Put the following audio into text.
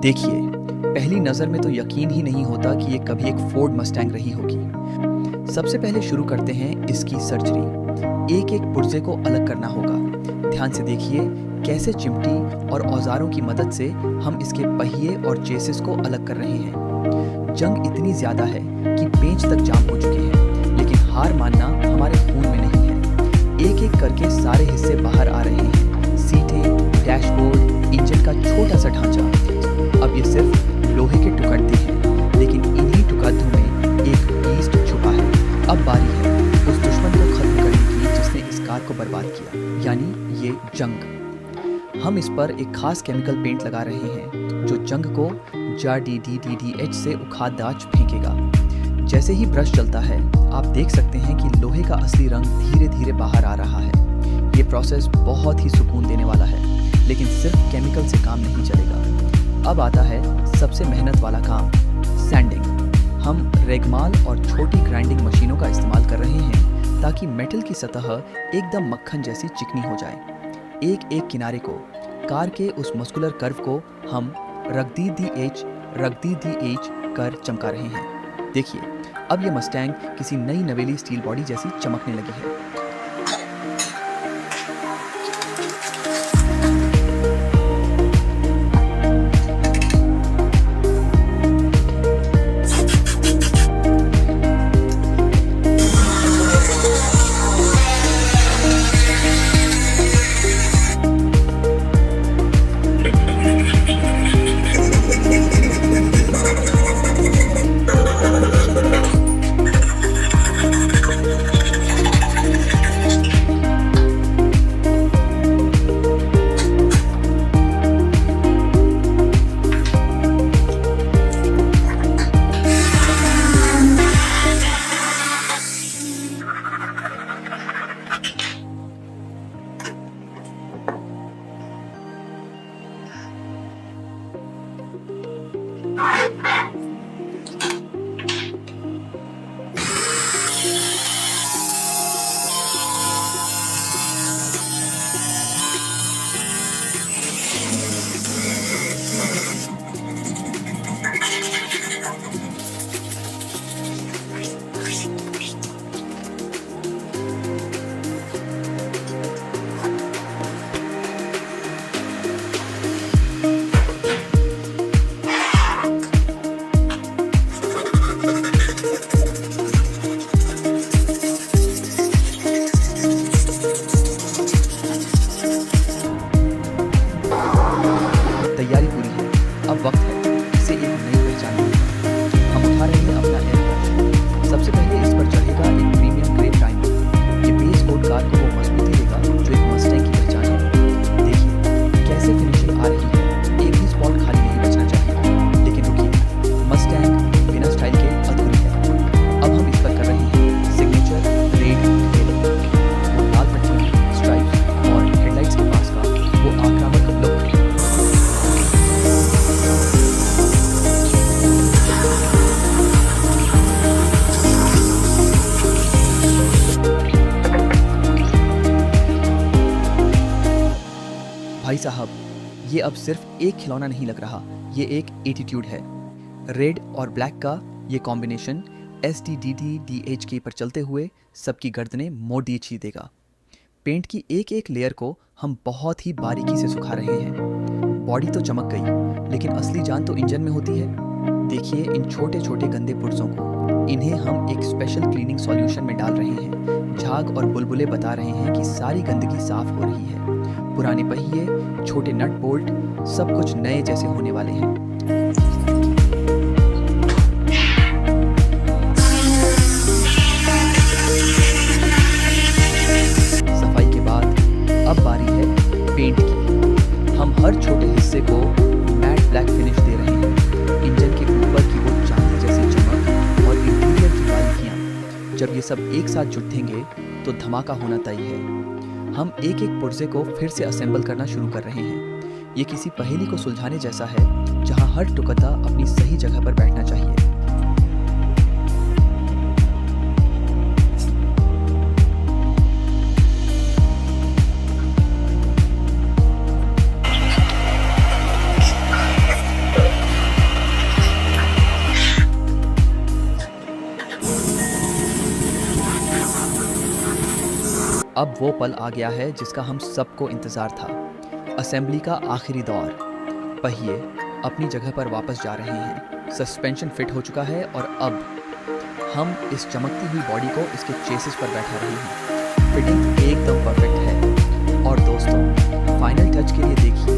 देखिए, पहली नज़र में तो यकीन ही नहीं होता कि ये कभी एक फोर्ड मस्टैंग रही होगी। सबसे पहले शुरू करते हैं इसकी सर्जरी। एक एक पुर्जे को अलग करना होगा। ध्यान से देखिए कैसे चिमटी और औजारों की मदद से हम इसके पहिए और चेसिस को अलग कर रहे हैं। जंग इतनी ज़्यादा है कि पेंच तक जाम हो चुके हैं, लेकिन हार मानना हमारे खून में नहीं है। एक एक करके सारे हिस्से बाहर आ रहे हैं। सीटें, डैशबोर्ड, इंजन का छोटा सा ढांचा। अब ये सिर्फ लोहे के टुकड़े हैं, लेकिन इन्हीं टुकड़ों में एक बीस्ट छुपा है। अब बारी है उस दुश्मन को खत्म करने की जिसने इस कार को बर्बाद किया, यानी ये जंग। हम इस पर एक खास केमिकल पेंट लगा रहे हैं जो जंग को JDDDH से उखाड़-दाच फेंकेगा। जैसे ही ब्रश चलता है, आप देख सकते हैं कि लोहे का असली रंग धीरे धीरे बाहर आ रहा है। ये प्रोसेस बहुत ही सुकून देने वाला है, लेकिन सिर्फ केमिकल से काम नहीं चलेगा। अब आता है सबसे मेहनत वाला काम, सैंडिंग। हम रेगमाल और छोटी ग्राइंडिंग मशीनों का इस्तेमाल कर रहे हैं ताकि मेटल की सतह एकदम मक्खन जैसी चिकनी हो जाए। एक एक किनारे को, कार के उस मस्कुलर कर्व को हम रगदी-दी-एज कर चमका रहे हैं। देखिए, अब ये मस्टैंग किसी नई नवेली स्टील बॉडी जैसी चमकने लगी है। तैयारी पूरी है। अब वक्त है इसे एक नई पहचान देने का। हम उठा रहे हैं अपना एयरब्रश। सबसे पहले इस पर चढ़ेगा एक प्रीमियम ग्रे प्राइमर। ये बेस कोट कार को वो मजबूती देगा जो एक मस्टैंग की पहचान है। देखिए कैसे फिनिशिंग आ रही है। एक भी स्पॉट खाली नहीं बचना चाहिए। लेकिन रुकिए, मस्टैंग बिना स्टाइल के अधूरी है। अब हम इस पर कर रहे हैं सिग्नेचर रेड डिटेलिंग। वो लाल पट्टी, स्ट्राइप्स और हेडलाइट्स के पास का वो आक्रामक लुक। भाई साहब, ये अब सिर्फ एक खिलौना नहीं लग रहा, ये एक एटीट्यूड है। रेड और ब्लैक का ये कॉम्बिनेशन SDDDH पर चलते हुए सबकी गर्दनें मोड़ दिए छीन देगा। पेंट की एक एक लेयर को हम बहुत ही बारीकी से सुखा रहे हैं। बॉडी तो चमक गई, लेकिन असली जान तो इंजन में होती है। देखिए इन छोटे छोटे गंदे पुर्जों को, इन्हें हम एक स्पेशल क्लीनिंग सॉल्यूशन में डाल रहे हैं। झाग और बुलबुले बता रहे हैं कि सारी गंदगी साफ हो रही है। पुराने पहिए, छोटे नट बोल्ट, सब कुछ नए जैसे होने वाले हैं। सफाई के बाद अब बारी है पेंट की। हम हर छोटे हिस्से को मैट ब्लैक फिनिश दे रहे हैं। इंजन के ऊपर की वो चांदी जैसी चमक और इंटीरियर की बारीकियां, जब ये सब एक साथ जुटेंगे तो धमाका होना तय है। हम एक एक पुर्जे को फिर से असेंबल करना शुरू कर रहे हैं। ये किसी पहेली को सुलझाने जैसा है, जहां हर टुकड़ा अपनी सही जगह पर बैठना चाहिए। अब वो पल आ गया है जिसका हम सबको इंतज़ार था। असेंबली का आखिरी दौर। पहिए अपनी जगह पर वापस जा रहे हैं, सस्पेंशन फिट हो चुका है और अब हम इस चमकती हुई बॉडी को इसके चेसिस पर बैठा रहे हैं। फिटिंग एकदम परफेक्ट है और दोस्तों फाइनल टच के लिए देखिए